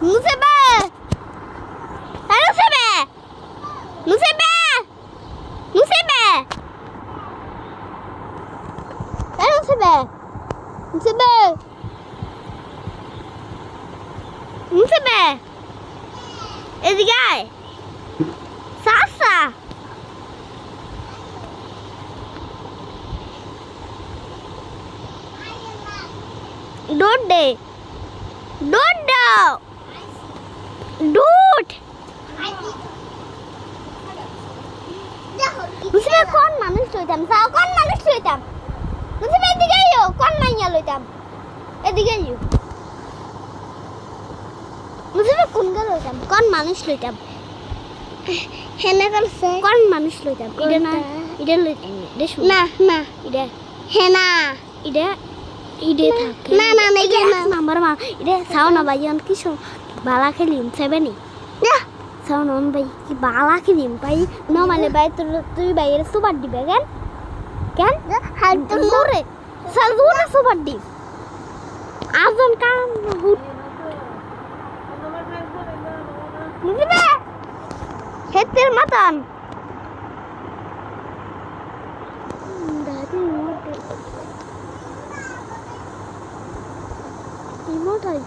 মুসেবে মুসেবে মুসেবে মুসেবে মুসেবে মুসেবে মুসেবে এদিকে আয় সাসা Don't they? Don't do. Don't. Musim kon manus loitam. Sao kon manus loitam. Musim edige yo kon manya loitam. Edige yo. Musim kon ga loitam. Kon manus loitam. Hena kal se. Kon manus loitam. Ida na. Ida loitam. Desu. Na. Ida. Hena. Ida. Ide থাকে না ide number মা ide sound বাইয়ন কি সব বালা খেলিম সেবেনি না sound on by কি বালা খেলিম ভাই না মানে ভাই তুই বাইরে সুপার দিবে কেন হাই তো নরে সালুনা সুপার দি আজন কাম হুট বুঝবে হেতের মাতান দাদি Remote I